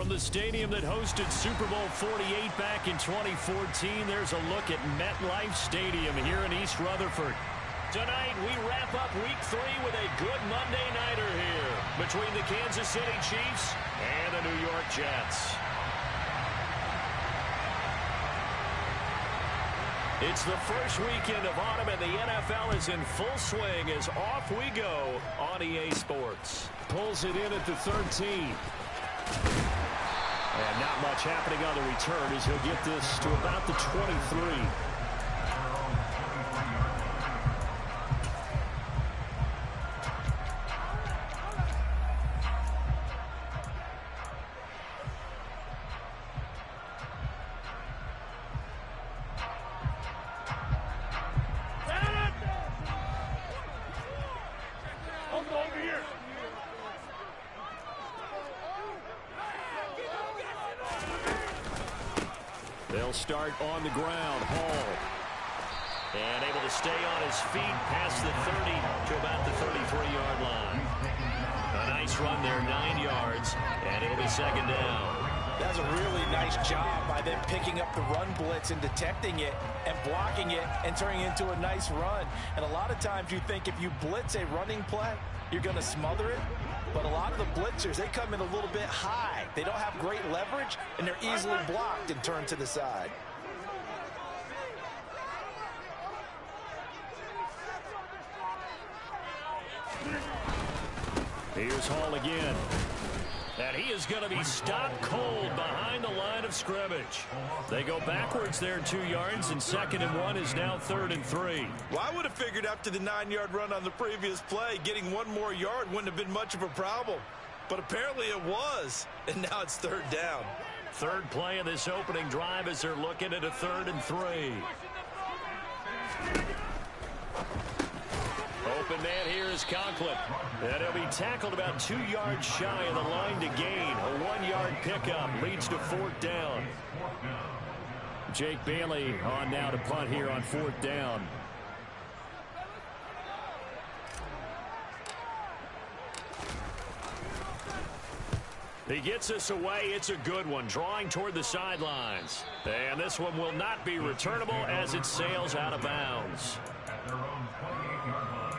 From the stadium that hosted Super Bowl 48 back in 2014, there's a look at MetLife Stadium here in East Rutherford. Tonight, we wrap up Week 3 with a good Monday nighter here between the Kansas City Chiefs and the New York Jets. It's the first weekend of autumn, and the NFL is in full swing as off we go on EA Sports. Pulls it in at the 13. And not much happening on the return as he'll get this to about the 23. They'll start on the ground. Hall. And able to stay on his feet past the 30 to about the 33-yard line. A nice run there, 9 yards, and it'll be second down. That's a really nice job by them picking up the run blitz and detecting it and blocking it and turning it into a nice run. And a lot of times you think if you blitz a running play, you're going to smother it. But a lot of the blitzers, they come in a little bit high. They don't have great leverage, and they're easily blocked and turned to the side. Here's Hall again. And he is going to be stopped cold behind the line of scrimmage. They go backwards there 2 yards, and 2nd and 1 is now 3rd and 3. Well, I would have figured after the 9-yard run on the previous play, getting 1 more yard wouldn't have been much of a problem. But apparently it was, and now it's 3rd down. Third play of this opening drive as they're looking at a 3rd and 3. Open man here is Conklin. And he'll be tackled about 2 yards shy of the line to gain. A 1-yard pickup leads to 4th down. Jake Bailey on now to punt here on 4th down. He gets us away. It's a good one, drawing toward the sidelines. And this one will not be returnable as it sails out of bounds. At their own 28-yard line.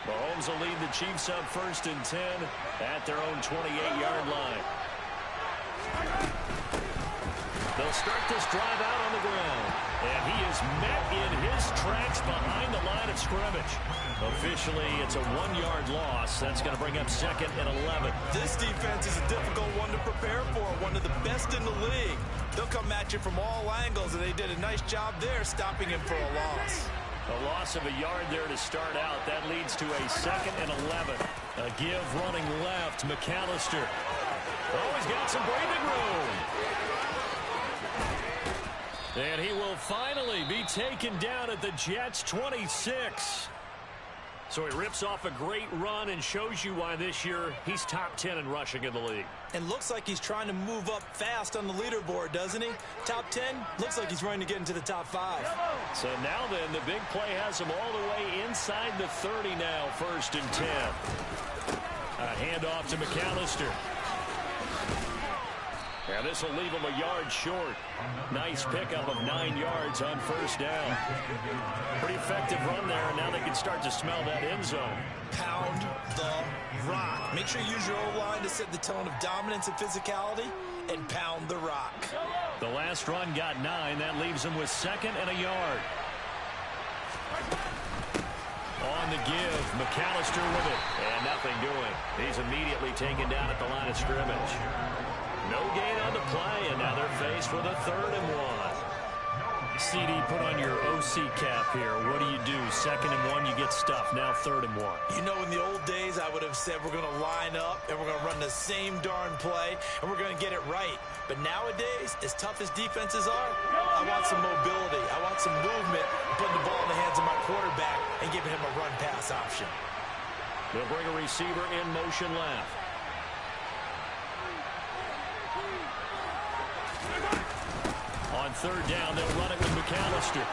Mahomes will lead the Chiefs up 1st and 10 at their own 28-yard line. They'll start this drive out on the ground. And he is met in his tracks behind the line of scrimmage. Officially, it's a 1-yard loss. That's going to bring up 2nd and 11. This defense is a difficult one to prepare for, one of the best in the league. They'll come at you from all angles, and they did a nice job there stopping him for a loss. A loss of a yard there to start out. That leads to a 2nd and 11. A give running left. McAllister. Oh, he's got some breathing room. And he will finally be taken down at the Jets' 26. So he rips off a great run and shows you why this year he's top 10 in rushing in the league. And looks like he's trying to move up fast on the leaderboard, doesn't he? Top 10, looks like he's running to get into the top 5. So now then, the big play has him all the way inside the 30 now, 1st and 10. A handoff to McAllister. And this will leave him a yard short. Nice pickup of 9 yards on 1st down. Pretty effective run there, and now they can start to smell that end zone. Pound the rock. Make sure you use your O-line to set the tone of dominance and physicality, and pound the rock. The last run got 9. That leaves him with 2nd and a yard. On the give, McAllister with it, and nothing doing. He's immediately taken down at the line of scrimmage. No gain on the play, and now they're faced with a 3rd and 1. CD, put on your OC cap here. What do you do? 2nd and 1, you get stuffed. Now 3rd and 1. You know, in the old days, I would have said we're going to line up, and we're going to run the same darn play, and we're going to get it right. But nowadays, as tough as defenses are, I want some mobility. I want some movement, putting the ball in the hands of my quarterback and giving him a run-pass option. They'll bring a receiver in motion left. third down. They'll run it with McAllister.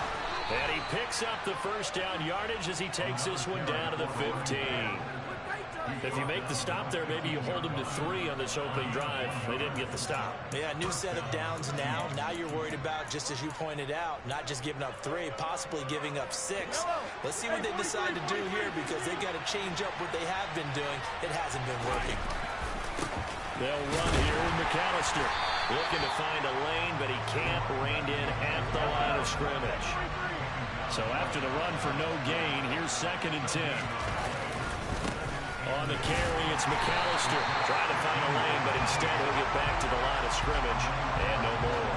And he picks up the first down yardage as he takes this one down to the 15. If you make the stop there, maybe you hold them to 3 on this opening drive. They didn't get the stop. Yeah, new set of downs now. Now you're worried about, just as you pointed out, not just giving up 3, possibly giving up 6. Let's see what they decide to do here, because they've got to change up what they have been doing. It hasn't been working. They'll run here with McAllister. Looking to find a lane, but he can't. Reined in at the line of scrimmage. So after the run for no gain, here's 2nd and 10. On the carry, it's McAllister. Trying to find a lane, but instead he'll get back to the line of scrimmage. And no more.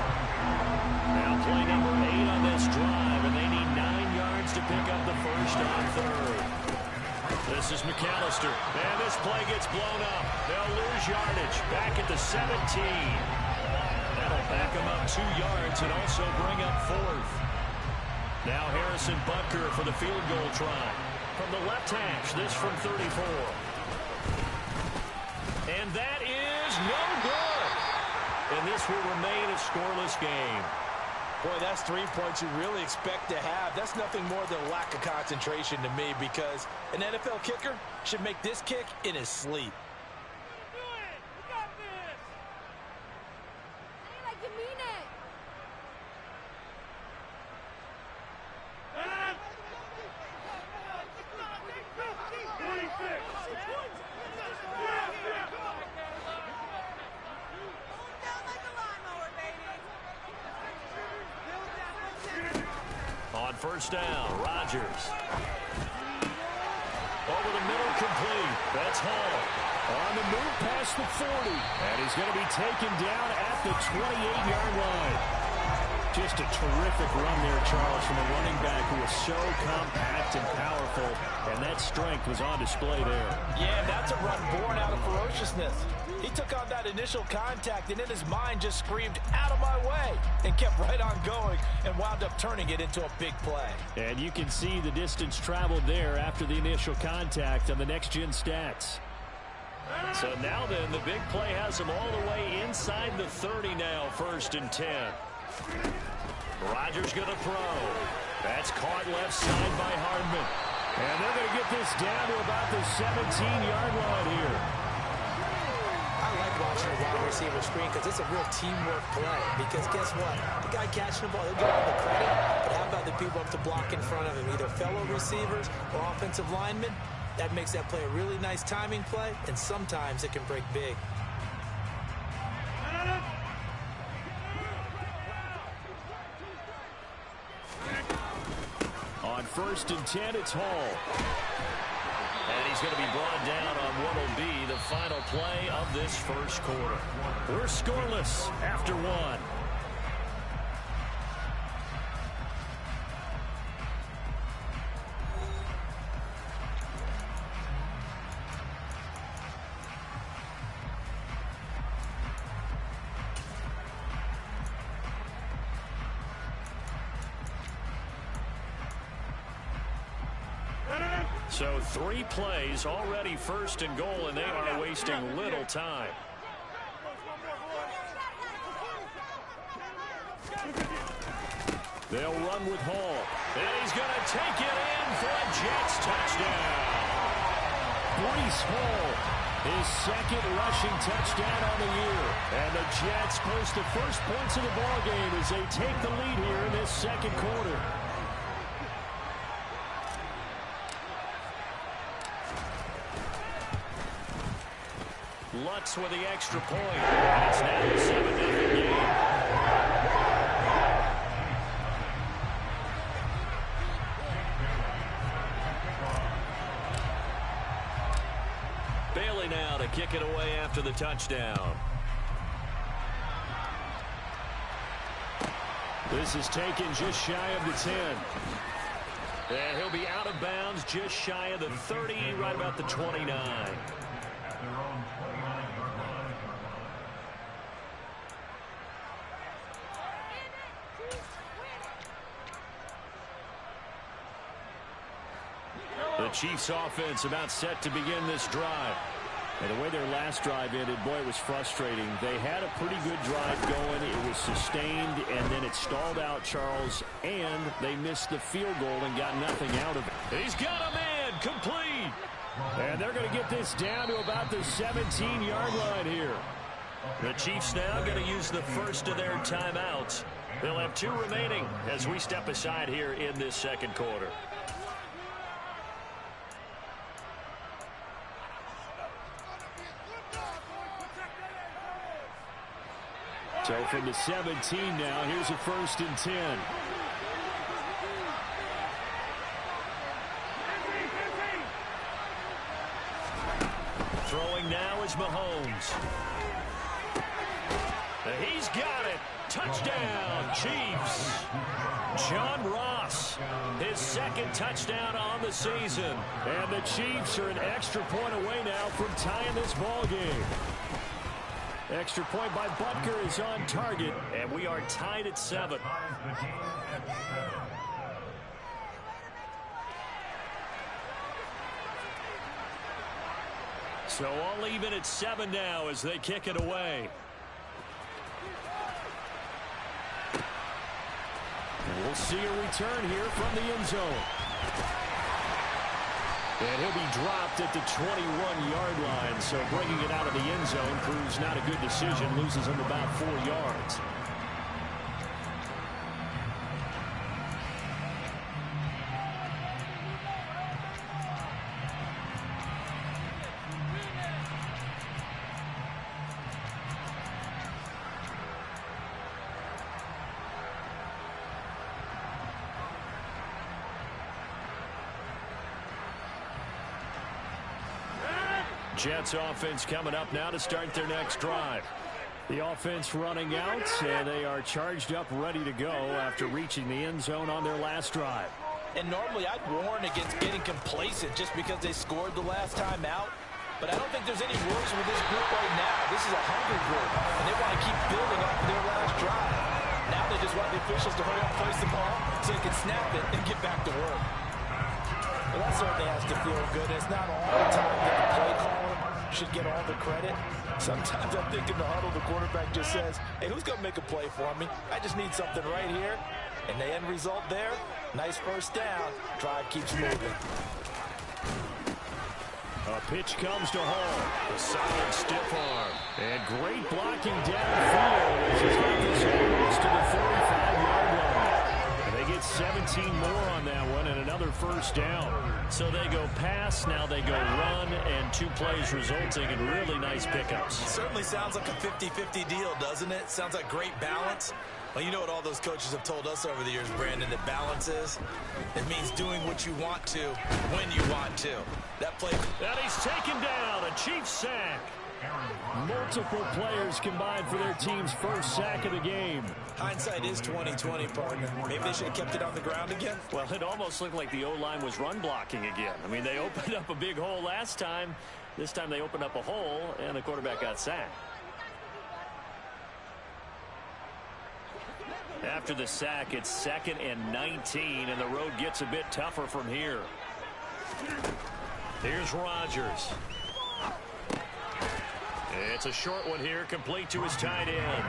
Now play number 8 on this drive, and they need 9 yards to pick up the first on third. This is McAllister. And this play gets blown up. They'll lose yardage. Back at the 17. That'll back them up 2 yards and also bring up 4th. Now Harrison Butker for the field goal try. From the left hash, this from 34. And that is no good. And this will remain a scoreless game. Boy, that's 3 points you really expect to have. That's nothing more than a lack of concentration to me, because an NFL kicker should make this kick in his sleep. First down, Rodgers. Over the middle, complete. That's Hall. On the move past the 40. And he's going to be taken down at the 28-yard line. Just a terrific run there, Charles, from a running back who was so compact and powerful. And that strength was on display there. Yeah, that's a run born out of ferociousness. He took on that initial contact and in his mind just screamed, "Out of my way," and kept right on going and wound up turning it into a big play. And you can see the distance traveled there after the initial contact on the next-gen stats. So now then, the big play has him all the way inside the 30 now, 1st and 10. Rodgers going to throw. That's caught left side by Hardman. And they're going to get this down to about the 17-yard line here. I like watching a wide receiver screen because it's a real teamwork play. Because guess what? The guy catching the ball, he'll get all the credit. But how about the people up to block in front of him, either fellow receivers or offensive linemen? That makes that play a really nice timing play, and sometimes it can break big. On 1st and 10, it's Hall. And he's going to be brought down on what will be the final play of this first quarter. We're scoreless after 1. So 3 plays, already 1st and goal, and they are wasting little time. They'll run with Hall. And he's going to take it in for a Jets touchdown. Breece Hall, his 2nd rushing touchdown on the year. And the Jets post the first points of the ballgame as they take the lead here in this 2nd quarter. Lutz with the extra point. And it's now a 7-0 game. Bailey now to kick it away after the touchdown. This is taken just shy of the 10. And he'll be out of bounds just shy of the 30, right about the 29. The Chiefs offense about set to begin this drive. And the way their last drive ended, boy, it was frustrating. They had a pretty good drive going. It was sustained, and then it stalled out, Charles, and they missed the field goal and got nothing out of it. He's got a man, complete. And they're going to get this down to about the 17-yard line here. The Chiefs now going to use the first of their timeouts. They'll have 2 remaining as we step aside here in this second quarter. So from the 17 now, here's a 1st and 10. Throwing now is Mahomes. He's got it. Touchdown, Chiefs. John Ross, his 2nd touchdown on the season. And the Chiefs are an extra point away now from tying this ball game. Extra point by Butker is on target, and we are tied at 7. So all even at 7 now as they kick it away. And we'll see a return here from the end zone. And he'll be dropped at the 21-yard line. So bringing it out of the end zone proves not a good decision. Loses him about 4 yards. Jets offense coming up now to start their next drive. The offense running out, and they are charged up, ready to go after reaching the end zone on their last drive. And normally I'd warn against getting complacent just because they scored the last time out. But I don't think there's any worries with this group right now. This is a hungry group, and they want to keep building off of their last drive. Now they just want the officials to hurry up, place the ball, so they can snap it and get back to work. Well, that certainly has to feel good. It's not all the time that the play caller should get all the credit. Sometimes I think in the huddle, the quarterback just says, hey, who's going to make a play for me? I just need something right here. And the end result there, nice first down. Drive keeps moving. A pitch comes to Hall. A solid stiff arm. And great blocking downfield as he's got this almost to the 45-yard line. And they get 17 more on that one and another first down. So they go pass, now they go run, and 2 plays resulting in really nice pickups. It certainly sounds like a 50-50 deal, doesn't it? Sounds like great balance. Well, you know what all those coaches have told us over the years, Brandon, that balance is? It means doing what you want to when you want to. That play. And he's taken down, a Chiefs sack. Multiple players combined for their team's first sack of the game. Hindsight is 20/20, partner. Maybe they should have kept it on the ground again. Well, it almost looked like the O-line was run blocking again. I mean, they opened up a big hole last time. This time they opened up a hole, and the quarterback got sacked. After the sack, it's 2nd and 19, and the road gets a bit tougher from here. Here's Rodgers. It's a short one here, complete to his tight end.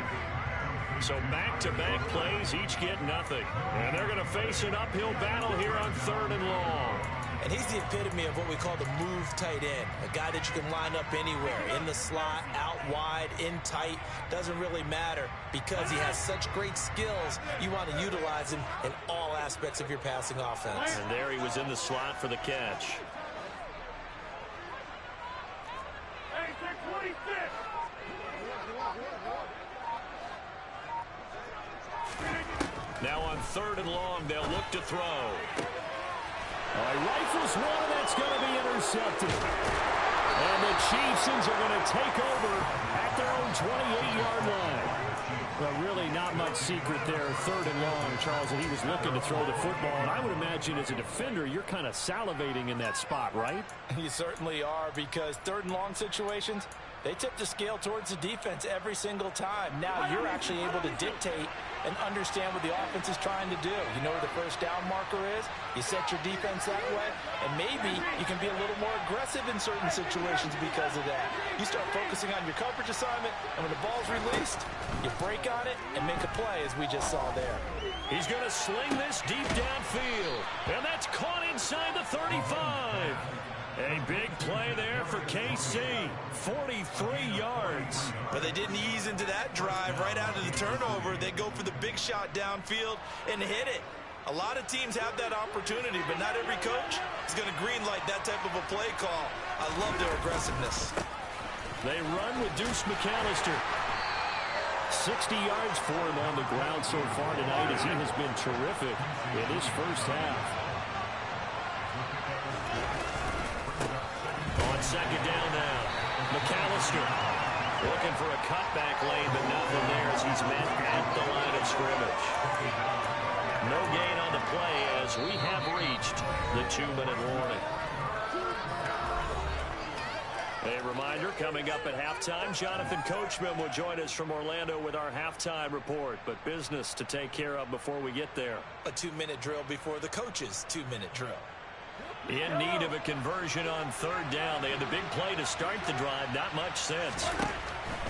So back-to-back plays, each get nothing. And they're going to face an uphill battle here on 3rd and long. And he's the epitome of what we call the move tight end. A guy that you can line up anywhere. In the slot, out wide, in tight. Doesn't really matter because he has such great skills. You want to utilize him in all aspects of your passing offense. And there he was in the slot for the catch. Now on 3rd and long, they'll look to throw. He rifles one, and that's going to be intercepted. And the Chiefs are going to take over at their own 28-yard line. But really not much secret there, 3rd and long, Charles, and he was looking to throw the football. And I would imagine as a defender, you're kind of salivating in that spot, right? You certainly are, because 3rd and long situations, They tip the scale towards the defense every single time. Now you're actually able to dictate and understand what the offense is trying to do. You know where the first down marker is. You set your defense that way, and maybe you can be a little more aggressive in certain situations because of that. You start focusing on your coverage assignment, and when the ball's released, you break on it and make a play, as we just saw there. He's going to sling this deep downfield, and that's caught inside the 35. A big play there for KC, 43 yards. But they didn't ease into that drive right out of the turnover. They go for the big shot downfield and hit it. A lot of teams have that opportunity, but not every coach is going to greenlight that type of a play call. I love their aggressiveness. They run with Deuce McAllister. 60 yards for him on the ground so far tonight, as he has been terrific in this first half. On second down now, McAllister looking for a cutback lane, but nothing there as he's met at the line of scrimmage. No gain on the play as we have reached the 2-minute warning. A reminder, coming up at halftime, Jonathan Coachman will join us from Orlando with our halftime report, but business to take care of before we get there. A 2-minute drill before the coach's 2-minute drill. In need of a conversion on third down. They had the big play to start the drive. Not much sense.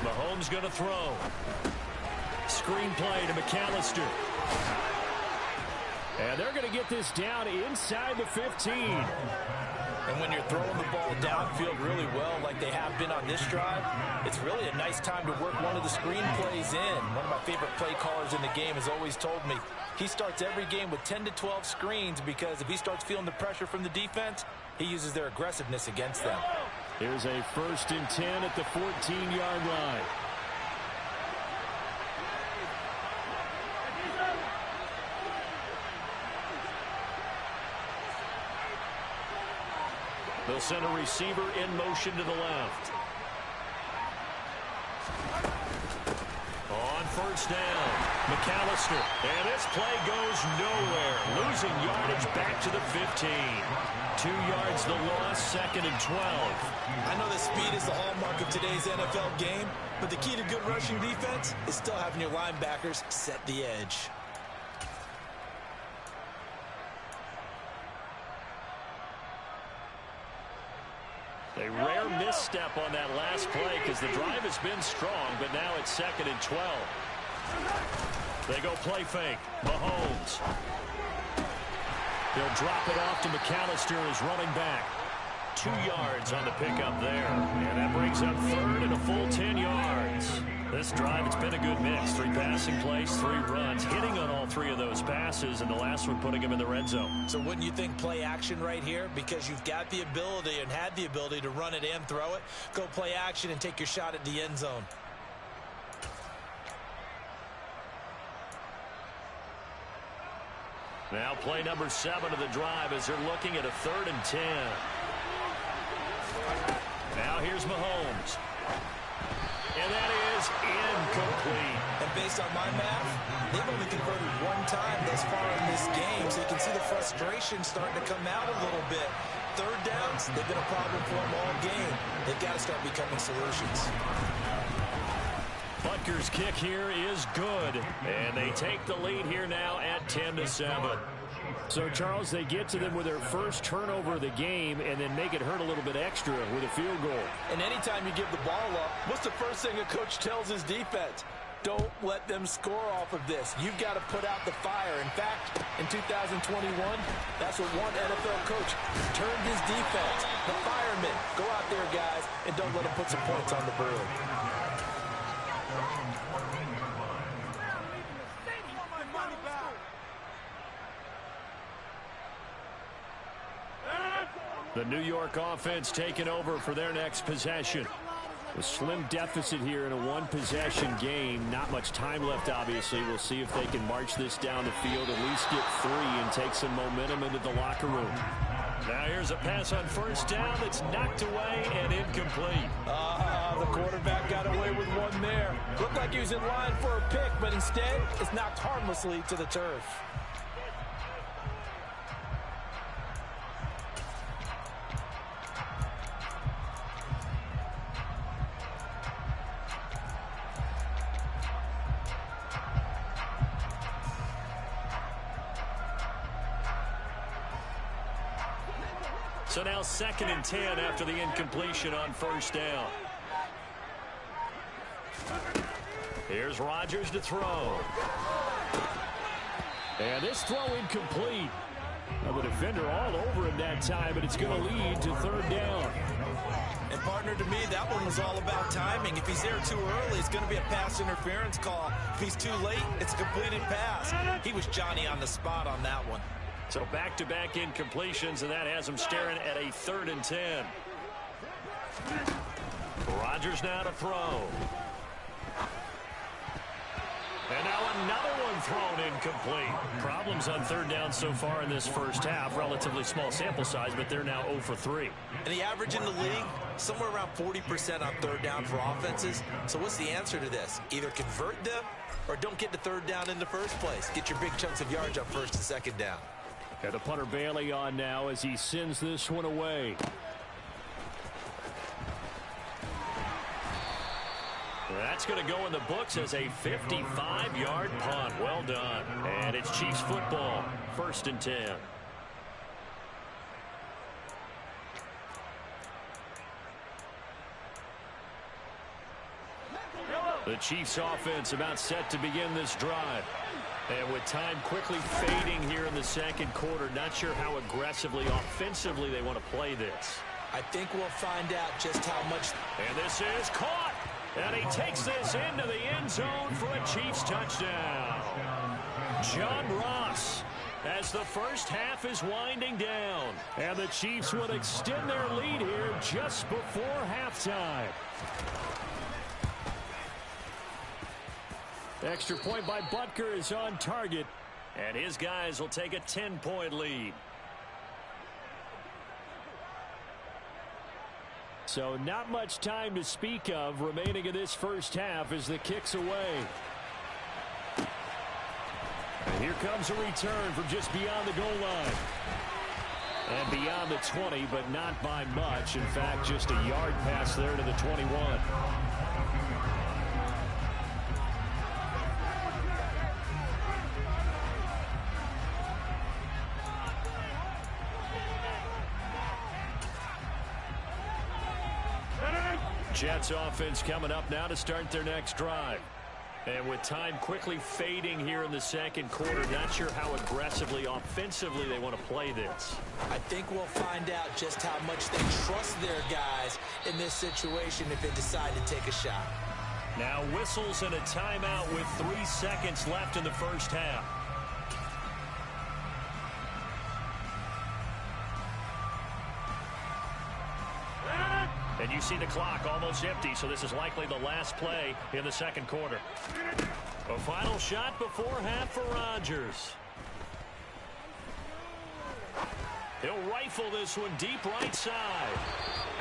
Mahomes going to throw. Screen play to McAllister. And they're going to get this down inside the 15. And when you're throwing the ball downfield really well like they have been on this drive, it's really a nice time to work one of the screen plays in. One of my favorite play callers in the game has always told me he starts every game with 10 to 12 screens because if he starts feeling the pressure from the defense, he uses their aggressiveness against them. Here's a 1st and 10 at the 14-yard line. They'll send a receiver in motion to the left. On first down, McAllister. And this play goes nowhere. Losing yardage back to the 15. 2 yards the loss, 2nd and 12. I know that speed is the hallmark of today's NFL game, but the key to good rushing defense is still having your linebackers set the edge. A rare misstep on that last play because the drive has been strong, but now it's 2nd and 12. They go play fake. Mahomes. He'll drop it off to McAllister as running back. 2 yards on the pickup there. And that brings up 3rd and a full 10 yards. This drive, it's been a good mix. 3 passing plays, 3 runs, hitting on all 3 of those passes, and the last one putting him in the red zone. So wouldn't you think play action right here? Because you've got the ability and had the ability to run it and throw it. Go play action and take your shot at the end zone. Now play number 7 of the drive as they're looking at a 3rd and 10. Now here's Mahomes. And that is incomplete. And based on my math, they've only converted 1 time thus far in this game, so you can see the frustration starting to come out a little bit. 3rd downs, they've been a problem for them all game. They've got to start becoming solutions. Butker's kick here is good, and they take the lead here now at 10-7. So, Charles, they get to them with their first turnover of the game and then make it hurt a little bit extra with a field goal. And anytime you give the ball up, what's the first thing a coach tells his defense? Don't let them score off of this. You've got to put out the fire. In fact, in 2021, that's what one NFL coach turned his defense. The firemen. Go out there, guys, and don't let them put some points on the board. The New York offense taking over for their next possession. A slim deficit here in a 1-possession game. Not much time left, obviously. We'll see if they can march this down the field, at least get 3 and take some momentum into the locker room. Now here's a pass on first down that's knocked away and incomplete. The quarterback got away with one there. Looked like he was in line for a pick, but instead it's knocked harmlessly to the turf. So now 2nd and 10 after the incompletion on first down. Here's Rodgers to throw. And this throw incomplete. Well, the defender all over him that time, but it's going to lead to 3rd down. And partner, to me, that one was all about timing. If he's there too early, it's going to be a pass interference call. If he's too late, it's a completed pass. He was Johnny on the spot on that one. So back-to-back incompletions, and that has him staring at a 3rd and 10. Rodgers now to throw. And now another one thrown incomplete. Problems on 3rd down so far in this first half. Relatively small sample size, but they're now 0 for 3. And the average in the league, somewhere around 40% on 3rd down for offenses. So what's the answer to this? Either convert them or don't get to 3rd down in the first place. Get your big chunks of yards on 1st and 2nd down. And the punter Bailey on now as he sends this one away. That's going to go in the books as a 55-yard punt. Well done. And it's Chiefs football. 1st and 10. The Chiefs offense about set to begin this drive. And with time quickly fading here in the 2nd quarter, not sure how aggressively, offensively they want to play this. I think we'll find out just how much. And this is caught. And he takes this into the end zone for a Chiefs touchdown. John Ross, as the first half is winding down. And the Chiefs will extend their lead here just before halftime. Extra point by Butker is on target. And his guys will take a 10-point lead. So not much time to speak of remaining in this first half as the kick's away. And here comes a return from just beyond the goal line. And beyond the 20, but not by much. In fact, just a yard pass there to the 21. Jets offense coming up now to start their next drive. And with time quickly fading here in the 2nd quarter, not sure how aggressively, offensively they want to play this. I think we'll find out just how much they trust their guys in this situation if they decide to take a shot. Now whistles and a timeout with 3 seconds left in the first half. And you see the clock almost empty, so this is likely the last play in the 2nd quarter. A final shot before half for Rodgers. He'll rifle this one deep right side.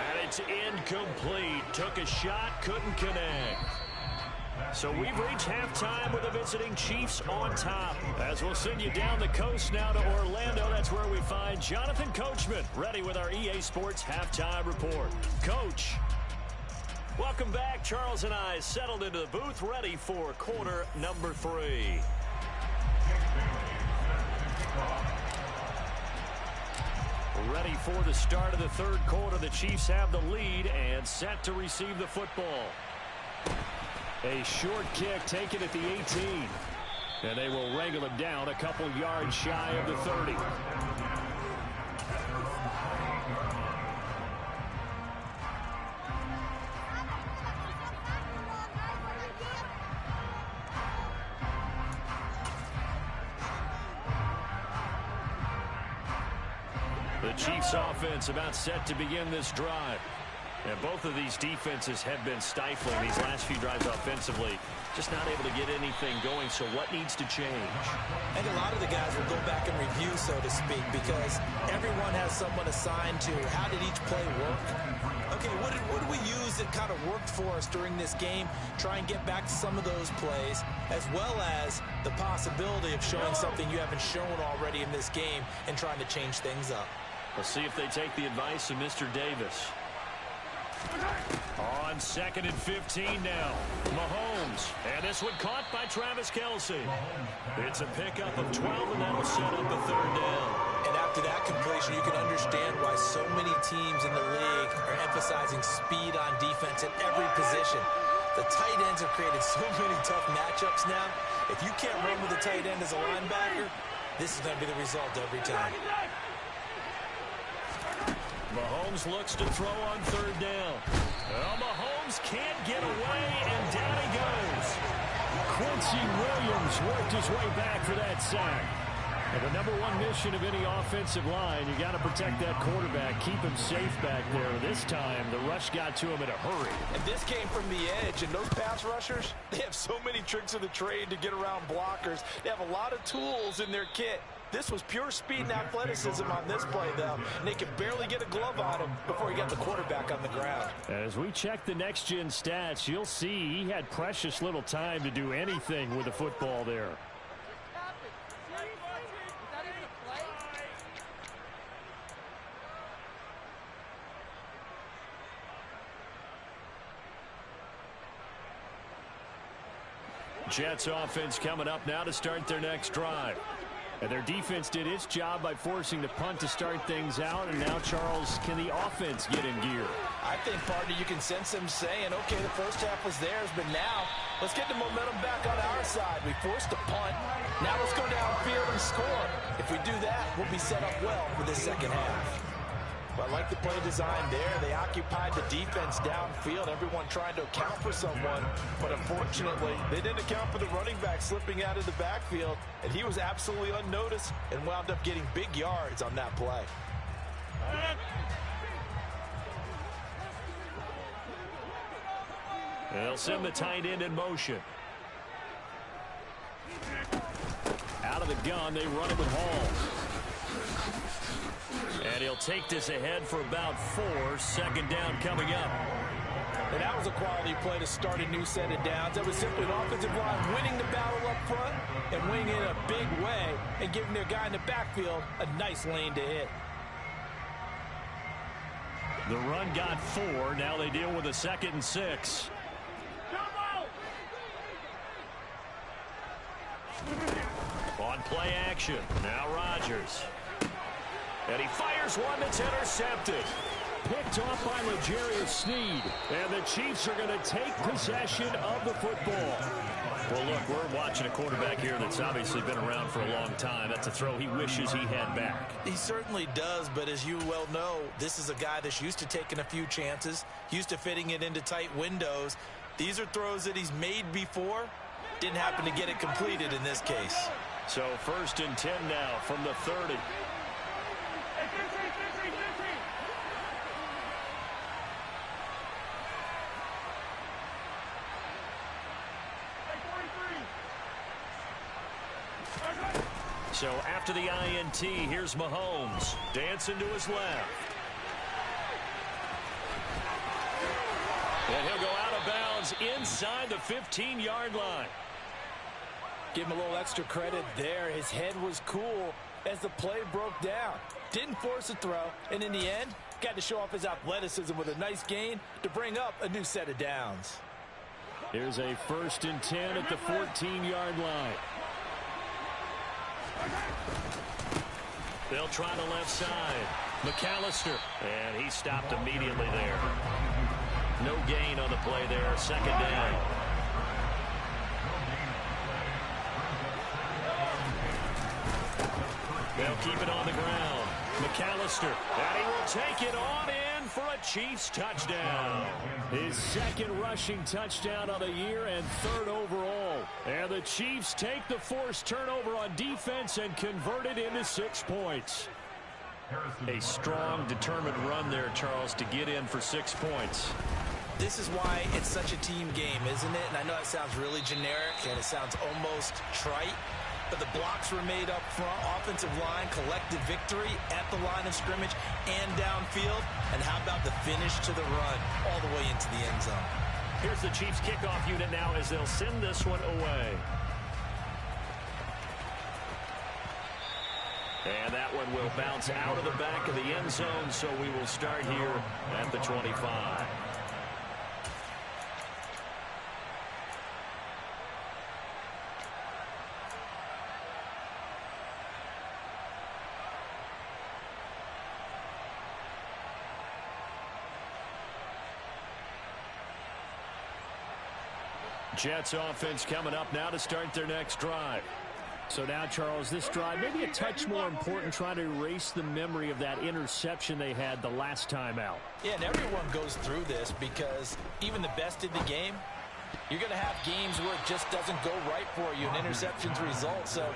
And it's incomplete. Took a shot, couldn't connect. So we've reached halftime with the visiting Chiefs on top. As we'll send you down the coast now to Orlando, that's where we find Jonathan Coachman, ready with our EA Sports Halftime Report. Coach, welcome back. Charles and I settled into the booth, ready for quarter number 3. Ready for the start of the 3rd quarter. The Chiefs have the lead and set to receive the football. A short kick taken at the 18. And they will wrangle him down a couple yards shy of the 30. The Chiefs offense about set to begin this drive. And both of these defenses have been stifling these last few drives offensively. Just not able to get anything going, so what needs to change? I think a lot of the guys will go back and review, so to speak, because everyone has someone assigned to how did each play work. Okay, what did we use that kind of worked for us during this game? Try and get back to some of those plays, as well as the possibility of showing something you haven't shown already in this game and trying to change things up. We'll see if they take the advice of Mr. Davis. On 2nd and 15 now. Mahomes. And this one caught by Travis Kelce. It's a pickup of 12, and that'll set up a 3rd down. And after that completion, you can understand why so many using speed on defense at every position. The tight ends have created so many tough matchups now. If you can't run with a tight end as a linebacker, this is going to be the result every time. Mahomes looks to throw on third down. Well, Mahomes can't get away, and down he goes. Quincy Williams worked his way back for that sack. And the number one mission of any offensive line, you got to protect that quarterback, keep him safe back there. This time, the rush got to him in a hurry. And this came from the edge, and those pass rushers, they have so many tricks of the trade to get around blockers. They have a lot of tools in their kit. This was pure speed and athleticism on this play, though. And they could barely get a glove on him before he got the quarterback on the ground. As we check the next-gen stats, you'll see he had precious little time to do anything with the football there. Jets offense coming up now to start their next drive. And their defense did its job by forcing the punt to start things out. And now, Charles, can the offense get in gear? I think, partner, you can sense them saying, okay, the first half was theirs, but now let's get the momentum back on our side. We forced a punt. Now let's go downfield and score. If we do that, we'll be set up well for the second half. But I like the play design there. They occupied the defense downfield, everyone trying to account for someone. But unfortunately, they didn't account for the running back slipping out of the backfield, and he was absolutely unnoticed and wound up getting big yards on that play. They'll send the tight end in motion. Out of the gun, they run it with Hall. And he'll take this ahead for about 4. Second down coming up. And that was a quality play to start a new set of downs. That was simply an offensive line winning the battle up front and winning it in a big way and giving their guy in the backfield a nice lane to hit. The run got 4. Now they deal with a 2nd and 6. On play action. Now Rodgers. And he fires one that's intercepted. Picked off by L'Jarius Sneed. And the Chiefs are going to take possession of the football. Well, look, we're watching a quarterback here that's obviously been around for a long time. That's a throw he wishes he had back. He certainly does, but as you well know, this is a guy that's used to taking a few chances, used to fitting it into tight windows. These are throws that he's made before. Didn't happen to get it completed in this case. So 1st and 10 now from the 30. So after the INT, here's Mahomes. Dancing to his left. And he'll go out of bounds inside the 15-yard line. Give him a little extra credit there. His head was cool as the play broke down. Didn't force a throw, and in the end, got to show off his athleticism with a nice gain to bring up a new set of downs. Here's a 1st and 10 at the 14-yard line. They'll try the left side. McAllister. And he stopped immediately there. No gain on the play there. 2nd down. They'll keep it on the ground. McAllister. And he will take it on in for a Chiefs touchdown. His 2nd rushing touchdown of the year and 3rd overall. And the Chiefs take the forced turnover on defense and convert it into 6 points. A strong, determined run there, Charles, to get in for 6 points. This is why it's such a team game, isn't it? And I know it sounds really generic and it sounds almost trite, but the blocks were made up front. Offensive line, collective victory at the line of scrimmage and downfield. And how about the finish to the run all the way into the end zone? Here's the Chiefs kickoff unit now as they'll send this one away. And that one will bounce out of the back of the end zone, so we will start here at the 25. Jets offense coming up now to start their next drive. So now, Charles, this drive maybe a touch more important, trying to erase the memory of that interception they had the last time out. Yeah, and everyone goes through this because even the best in the game, you're going to have games where it just doesn't go right for you and interceptions result. So,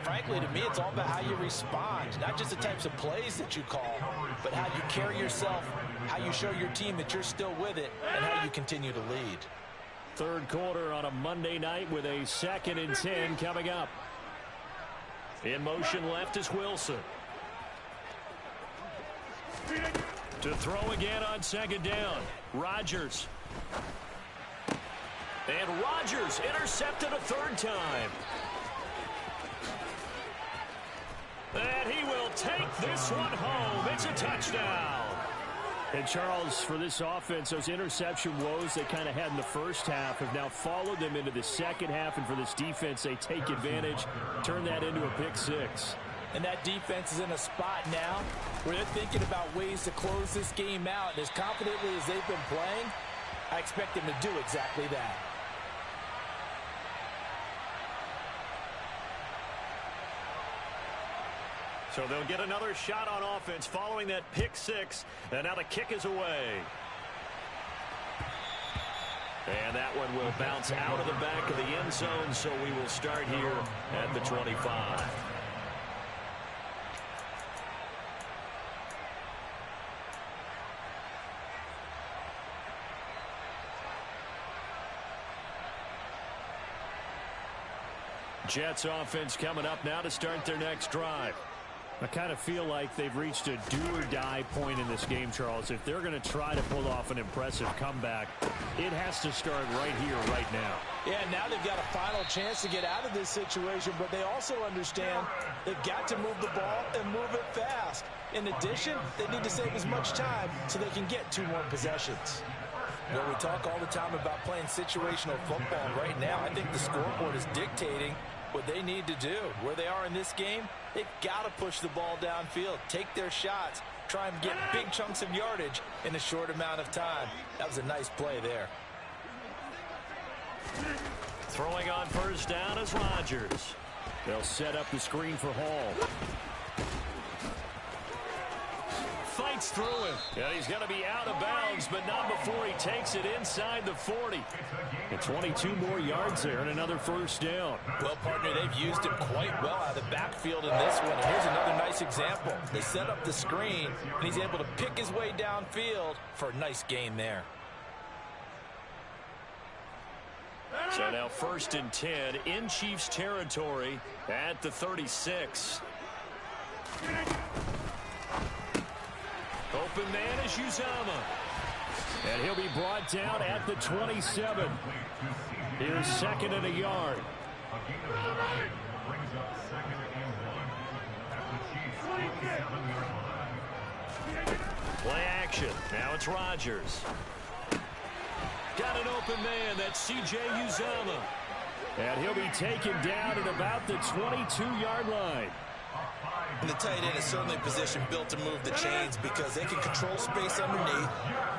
frankly, to me, it's all about how you respond, not just the types of plays that you call, but how you carry yourself, how you show your team that you're still with it, and how you continue to lead. Third quarter on a Monday night with a 2nd and 10 coming up. In motion left is Wilson. To throw again on 2nd down. Rodgers. And Rodgers intercepted a 3rd time. And he will take this one home. It's a touchdown. And, Charles, for this offense, those interception woes they kind of had in the first half have now followed them into the second half. And for this defense, they take advantage, turn that into a pick 6. And that defense is in a spot now where they're thinking about ways to close this game out. And as confidently as they've been playing, I expect them to do exactly that. So they'll get another shot on offense following that pick 6. And now the kick is away. And that one will bounce out of the back of the end zone. So we will start here at the 25. Jets offense coming up now to start their next drive. I kind of feel like they've reached a do-or-die point in this game, Charles. If they're going to try to pull off an impressive comeback, it has to start right here, right now. Yeah, now they've got a final chance to get out of this situation, but they also understand they've got to move the ball and move it fast. In addition, they need to save as much time so they can get 2 more possessions. Well, we talk all the time about playing situational football. Right now, I think the scoreboard is dictating what they need to do. Where they are in this game, they've got to push the ball downfield, take their shots, try and get big chunks of yardage in a short amount of time. That was a nice play there. Throwing on 1st down is Rodgers. They'll set up the screen for Hall. Fights through him. Yeah, he's going to be out of bounds, but not before he takes it inside the 40. And 22 more yards there and another 1st down. Well, partner, they've used him quite well out of the backfield in this one. And here's another nice example. They set up the screen, and he's able to pick his way downfield for a nice gain there. So now 1st and 10 in Chiefs territory at the 36. Open man is Uzomah. And he'll be brought down at the 27. Here's 2nd and a yard. Play action. Now it's Rodgers. Got an open man. That's C.J. Uzomah. And he'll be taken down at about the 22-yard line. And the tight end is certainly a position built to move the chains because they can control space underneath.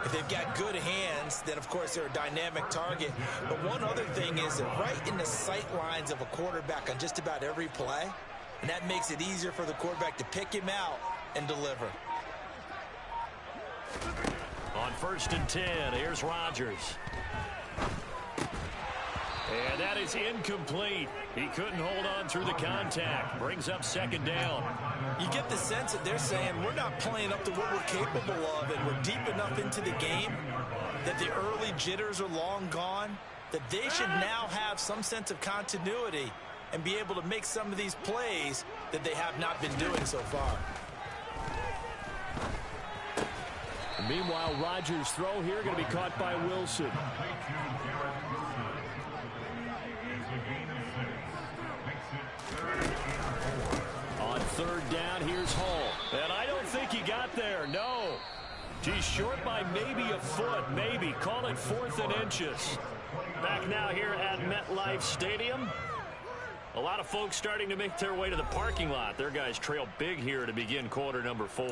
If they've got good hands, then, of course, they're a dynamic target. But one other thing is that right in the sight lines of a quarterback on just about every play, and that makes it easier for the quarterback to pick him out and deliver. On 1st and 10, here's Rodgers. And that is incomplete. He couldn't hold on through the contact. Brings up 2nd down. You get the sense that they're saying we're not playing up to what we're capable of, and we're deep enough into the game that the early jitters are long gone, that they should now have some sense of continuity and be able to make some of these plays that they have not been doing so far. Meanwhile, Rodgers' throw here going to be caught by Wilson. On 3rd down, here's Hall. And I don't think he got there, no. He's short by maybe a foot, maybe. Call it 4th and inches. Back now here at MetLife Stadium. A lot of folks starting to make their way to the parking lot. Their guys trail big here to begin quarter number 4.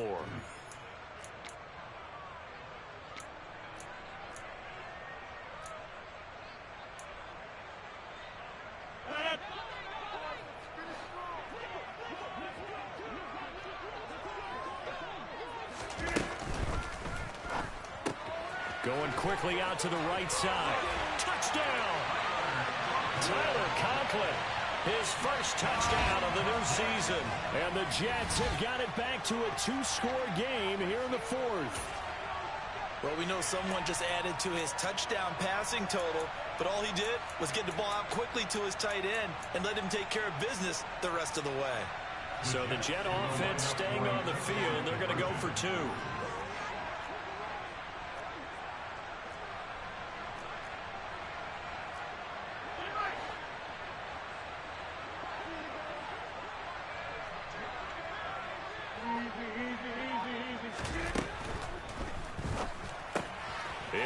Going quickly out to the right side. Touchdown! Tyler Conklin, his first touchdown of the new season. And the Jets have got it back to a 2-score game here in the fourth. Well, we know someone just added to his touchdown passing total, but all he did was get the ball out quickly to his tight end and let him take care of business the rest of the way. So the Jet offense staying on the field. They're going to go for 2.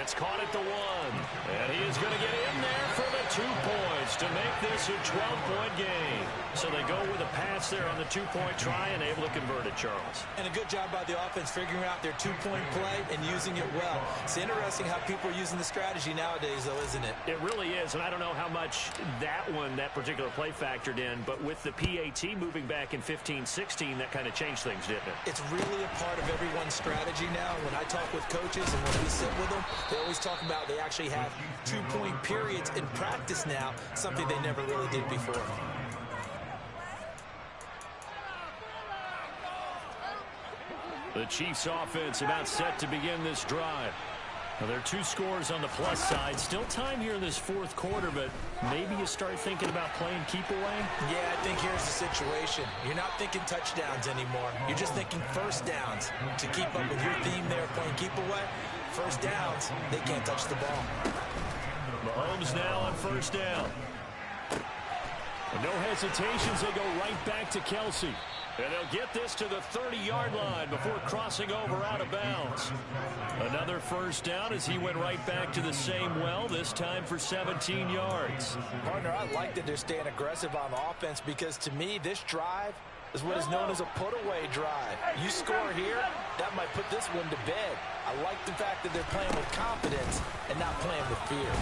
It's caught at the 1, and he is going to get in there for the 2 points to make this a 12-point game. So they go with a pass there on the 2-point try and able to convert it, Charles. And a good job by the offense figuring out their 2-point play and using it well. It's interesting how people are using the strategy nowadays, though, isn't it? It really is, and I don't know how much that particular play factored in, but with the PAT moving back in 15-16, that kind of changed things, didn't it? It's really a part of everyone's strategy now. When I talk with coaches and when we sit with them, they always talk about they actually have 2-point periods in practice now, something they never really did before. The Chiefs offense about set to begin this drive. Well, there are 2 scores on the plus side. Still time here in this fourth quarter, but maybe you start thinking about playing keep away? Yeah, I think here's the situation. You're not thinking touchdowns anymore. You're just thinking first downs. To keep up with your theme there, playing keep away, first downs, they can't touch the ball. Mahomes now on first down. And no hesitations, they go right back to Kelsey. And they'll get this to the 30-yard line before crossing over out of bounds. Another first down as he went right back to the same well, this time for 17 yards. Partner, I like that they're staying aggressive on offense because to me, this drive is what is known as a put-away drive. You score here, that might put this one to bed. I like the fact that they're playing with confidence and not playing with fear.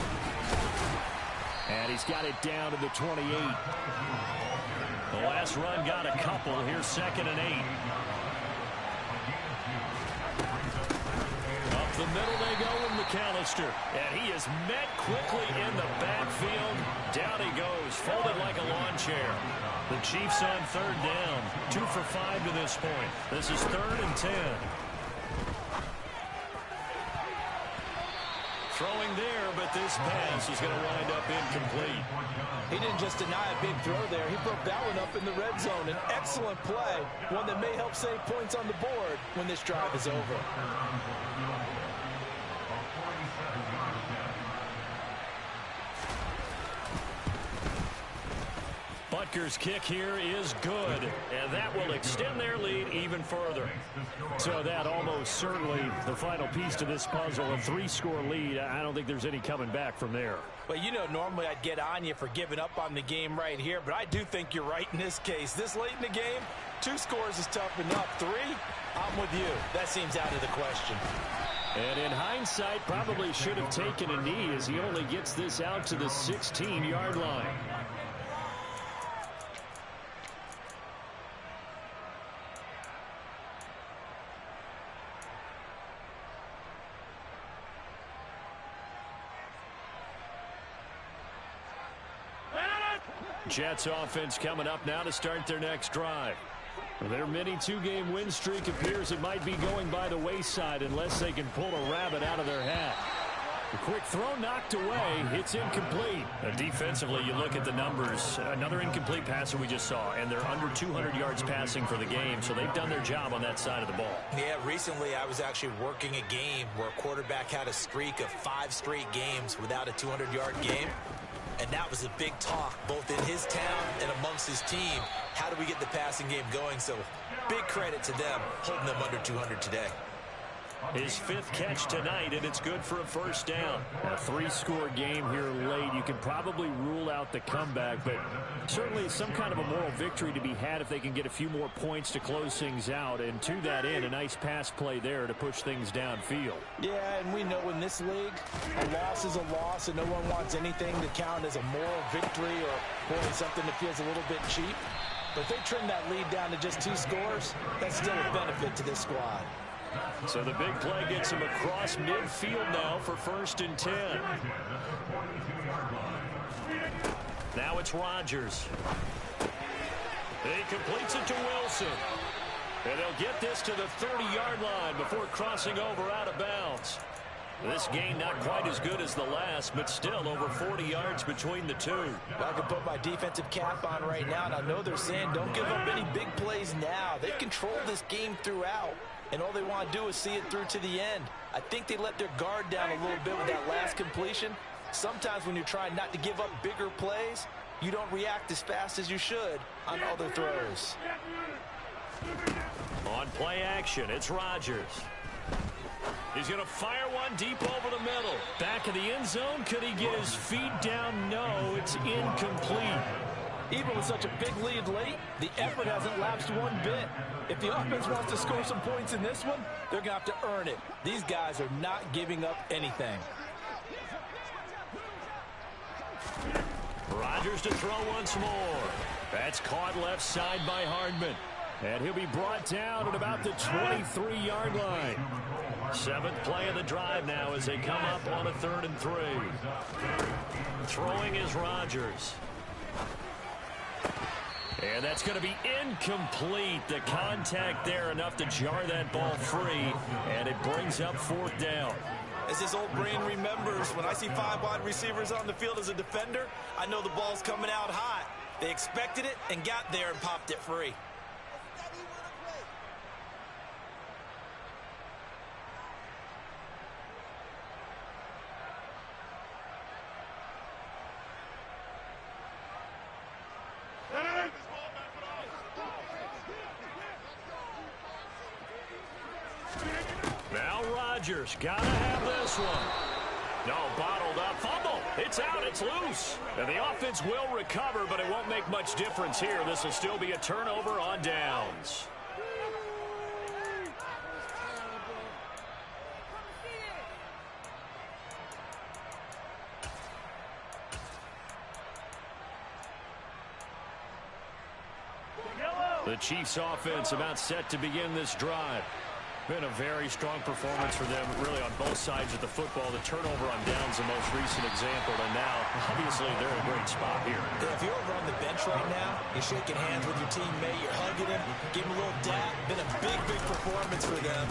And he's got it down to the 28. The last run got a couple. Here's 2nd and 8. Up the middle they go with McAllister. And he is met quickly in the backfield. Down he goes, folded like a lawn chair. The Chiefs on 3rd down. 2 for 5 to this point. This is 3rd and 10. Throwing there, but this pass is going to wind up incomplete. He didn't just deny a big throw there. He broke that one up in the red zone. An excellent play, one that may help save points on the board when this drive is over. Butker's kick here is good, and that will extend their lead even further. So that almost certainly the final piece to this puzzle, a 3-score lead. I don't think there's any coming back from there. Well, you know, normally I'd get on you for giving up on the game right here, but I do think you're right in this case. This late in the game, 2 scores is tough enough. 3, I'm with you. That seems out of the question. And in hindsight, probably should have taken a knee as he only gets this out to the 16-yard line. Jets offense coming up now to start their next drive. Their mini 2-game win streak appears it might be going by the wayside unless they can pull a rabbit out of their hat. The quick throw knocked away. It's incomplete. Defensively, you look at the numbers. Another incomplete passer we just saw, and they're under 200 yards passing for the game, so they've done their job on that side of the ball. Yeah, recently I was actually working a game where a quarterback had a streak of 5 straight games without a 200-yard game. And that was a big talk, both in his town and amongst his team. How do we get the passing game going? So big credit to them holding them under 200 today. His 5th catch tonight, and it's good for a first down. A 3-score game here late. You can probably rule out the comeback, but certainly some kind of a moral victory to be had if they can get a few more points to close things out. And to that end, a nice pass play there to push things downfield. Yeah, and we know in this league, a loss is a loss, and no one wants anything to count as a moral victory or something that feels a little bit cheap. But if they trim that lead down to just 2 scores, that's still a benefit to this squad. So the big play gets him across midfield now for 1st and 10. Now it's Rodgers. He completes it to Wilson. And they'll get this to the 30-yard line before crossing over out of bounds. This gain not quite as good as the last, but still over 40 yards between the two. I can put my defensive cap on right now, and I know they're saying don't give up any big plays now. They've controlled this game throughout, and all they want to do is see it through to the end. I think they let their guard down a little bit with that last completion. Sometimes when you're trying not to give up bigger plays, you don't react as fast as you should on other throws. On play action, it's Rodgers. He's going to fire one deep over the middle. Back of the end zone. Could he get his feet down? No, it's incomplete. Even with such a big lead late, the effort hasn't lapsed one bit. If the offense wants to score some points in this one, they're going to have to earn it. These guys are not giving up anything. Rodgers to throw once more. That's caught left side by Hardman. And he'll be brought down at about the 23-yard line. 7th play of the drive now as they come up on a 3rd and 3. Throwing is Rodgers. And that's going to be incomplete. The contact there enough to jar that ball free. And it brings up 4th down. As his old brain remembers, when I see 5 wide receivers on the field as a defender, I know the ball's coming out hot. They expected it and got there and popped it free. Now Rodgers, gotta have this one. No, bottled up, fumble. It's out, it's loose. And the offense will recover, but it won't make much difference here. This will still be a turnover on downs. The Chiefs offense about set to begin this drive. Been a very strong performance for them, really, on both sides of the football. The turnover on downs, the most recent example, and now, obviously, they're in a great spot here. Yeah, if you're over on the bench right now, you're shaking hands with your teammate, you're hugging him, give him a little dap. Been a big, big performance for them.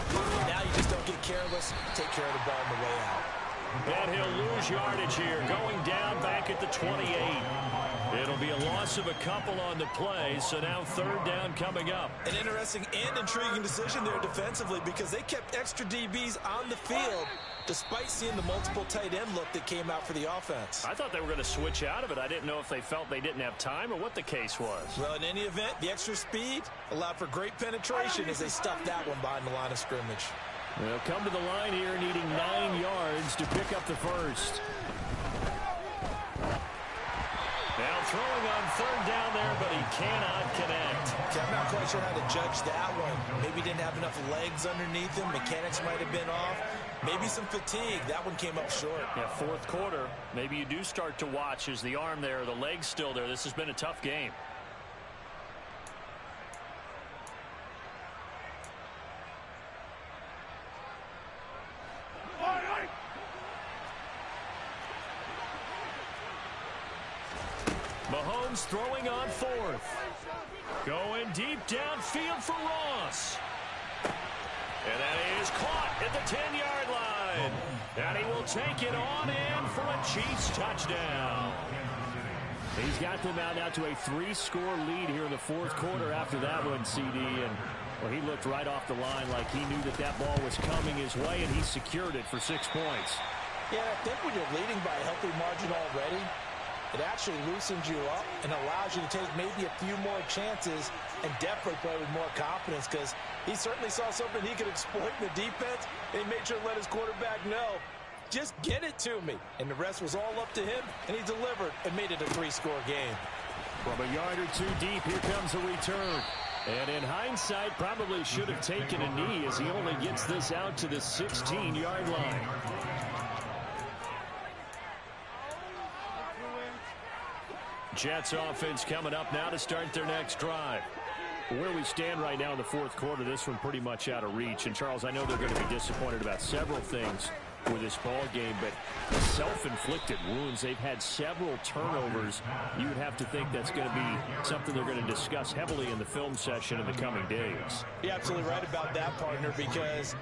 Now you just don't get careless, take care of the ball on the way out. And he'll lose yardage here, going down back at the 28. It'll be a loss of a couple on the play, so now 3rd down coming up. An interesting and intriguing decision there defensively because they kept extra DBs on the field despite seeing the multiple tight end look that came out for the offense. I thought they were going to switch out of it. I didn't know if they felt they didn't have time or what the case was. Well, in any event, the extra speed allowed for great penetration as they stuffed that one behind the line of scrimmage. They'll come to the line here needing 9 yards to pick up the first. Now throwing on 3rd down there, but he cannot connect. Okay, I'm not quite sure how to judge that one. Maybe he didn't have enough legs underneath him. Mechanics might have been off. Maybe some fatigue. That one came up short. Yeah, 4th quarter. Maybe you do start to watch as the arm there, the leg's still there. This has been a tough game. Mahomes throwing on 4th. Going deep downfield for Ross. And that is caught at the 10-yard line. And he will take it on in for a Chiefs touchdown. He's got them out now to a 3-score lead here in the 4th quarter after that one, CD. And well, he looked right off the line like he knew that that ball was coming his way, and he secured it for 6 points. Yeah, I think when you're leading by a healthy margin already, it actually loosens you up and allows you to take maybe a few more chances and definitely play with more confidence because he certainly saw something he could exploit in the defense, and he made sure to let his quarterback know, just get it to me. And the rest was all up to him, and he delivered and made it a 3-score game. From a yard or 2 deep, here comes a return. And in hindsight, probably should have taken a knee as he only gets this out to the 16-yard line. Jets offense coming up now to start their next drive. Where we stand right now in the fourth quarter, this one pretty much out of reach. And, Charles, I know they're going to be disappointed about several things with this ball game, but the self-inflicted wounds, they've had several turnovers. You would have to think that's going to be something they're going to discuss heavily in the film session in the coming days. You're absolutely right about that, partner, because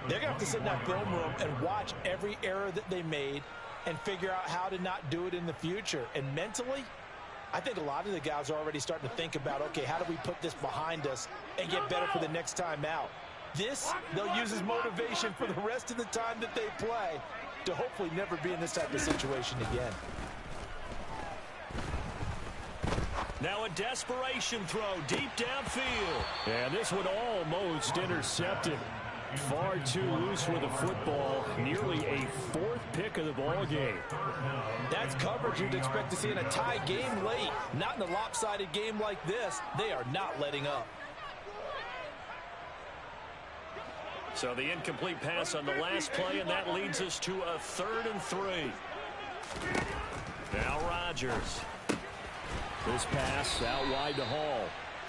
they're going to have to sit in that film room and watch every error that they made and figure out how to not do it in the future. And mentally, I think a lot of the guys are already starting to think about, okay, how do we put this behind us and get better for the next time out? This, they'll use as motivation for the rest of the time that they play to hopefully never be in this type of situation again. Now a desperation throw deep downfield. And this one almost intercepted. Far too loose with the football. Nearly a fourth pick of the ball game. That's coverage you'd expect to see in a tie game late. Not in a lopsided game like this. They are not letting up. So the incomplete pass on the last play, and that leads us to a 3rd and 3. Now Rodgers. This pass out wide to Hall.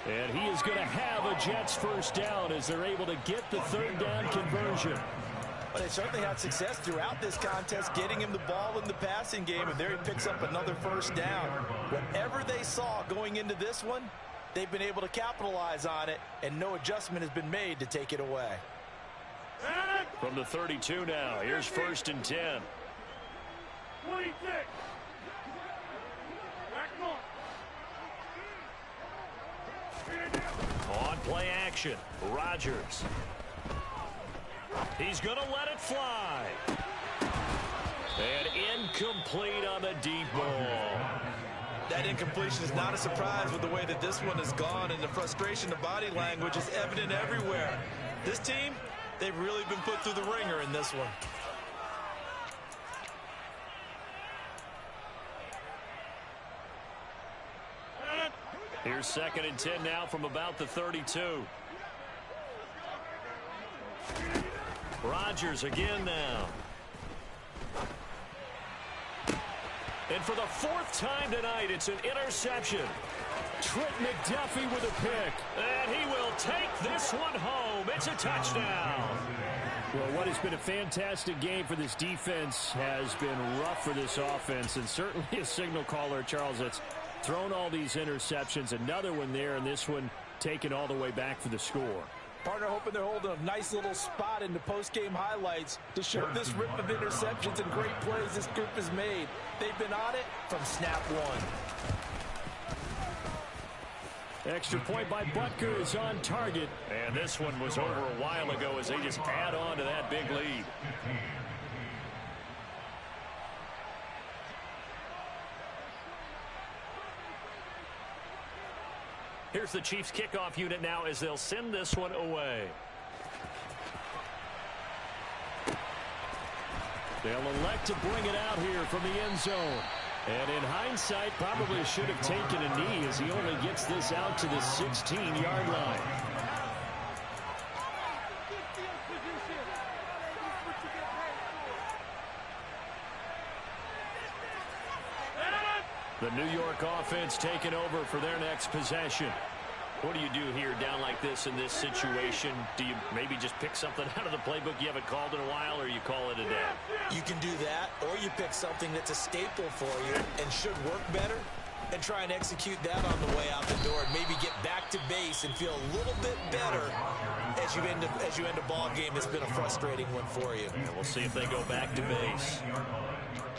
And he is going to have a Jets first down as they're able to get the 3rd down conversion. But they certainly had success throughout this contest, getting him the ball in the passing game, and there he picks up another first down. Whatever they saw going into this one, they've been able to capitalize on it, and no adjustment has been made to take it away. From the 32 now, here's 1st and 10. 26. On play action, Rodgers. He's going to let it fly. And incomplete on the deep ball. That incompletion is not a surprise with the way that this one has gone, and the frustration, the body language is evident everywhere. This team, they've really been put through the ringer in this one. Here's 2nd and 10 now from about the 32. Rodgers again now. And for the 4th time tonight, it's an interception. Trent McDuffie with a pick. And he will take this one home. It's a touchdown. Well, what has been a fantastic game for this defense has been rough for this offense, and certainly a signal caller, Charles, that's thrown all these interceptions. Another one there, and this one taken all the way back for the score. Partner hoping they're holding a nice little spot in the post-game highlights to show this rip of interceptions and great plays this group has made. They've been on it from snap one. Extra point by Butker is on target. And this one was over a while ago as they just add on to that big lead. Here's the Chiefs kickoff unit now as they'll send this one away. They'll elect to bring it out here from the end zone. And in hindsight, probably should have taken a knee as he only gets this out to the 16-yard line. The New York offense taking over for their next possession. What do you do here down like this in this situation? Do you maybe just pick something out of the playbook you haven't called in a while, or you call it a day? You can do that, or you pick something that's a staple for you and should work better and try and execute that on the way out the door and maybe get back to base and feel a little bit better as you end a ball game that's been a frustrating one for you. And we'll see if they go back to base.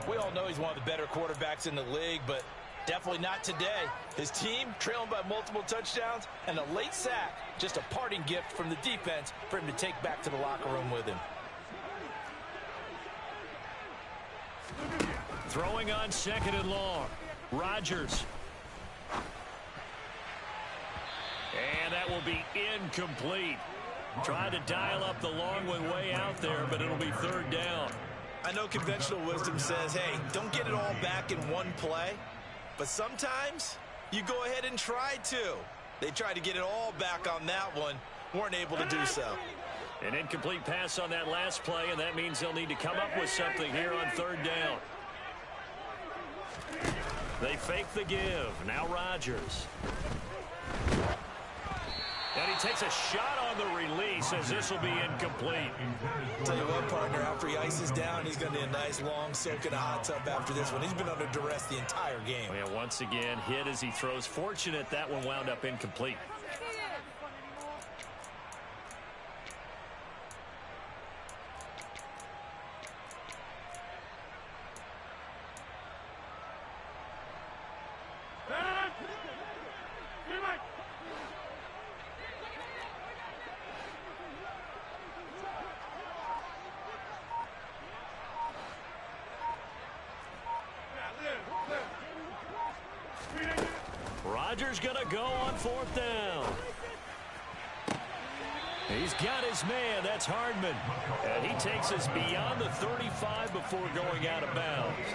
We all know he's one of the better quarterbacks in the league, but definitely not today. His team trailing by multiple touchdowns and a late sack, just a parting gift from the defense for him to take back to the locker room with him. Throwing on 2nd and long. Rodgers. And that will be incomplete. Tried to dial up the long one way out there, but it'll be 3rd down. I know conventional wisdom says, hey, don't get it all back in one play. But sometimes you go ahead and try to. They tried to get it all back on that one. Weren't able to do so. An incomplete pass on that last play, and that means they'll need to come up with something here on 3rd down. They fake the give. Now Rodgers. And he takes a shot on the release as this will be incomplete. Tell you what, partner, after he ices down, he's going to need a nice long soak in a hot tub after this one. He's been under duress the entire game. And once again, hit as he throws. Fortunate that one wound up incomplete. Rodgers going to go on 4th down. He's got his man. That's Hardman. And he takes us beyond the 35 before going out of bounds.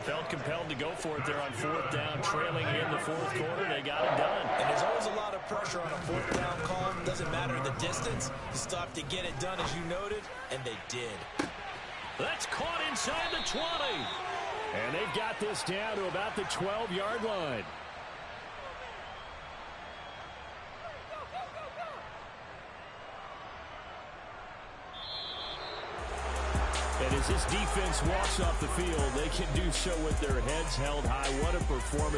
Felt compelled to go for it there on 4th down, trailing in the 4th quarter. They got it done. And there's always a lot of pressure on a 4th down call. Doesn't matter the distance. You stop to get it done, as you noted, and they did. That's caught inside the 20. And they've got this down to about the 12-yard line. And as this defense walks off the field, they can do so with their heads held high. What a performance.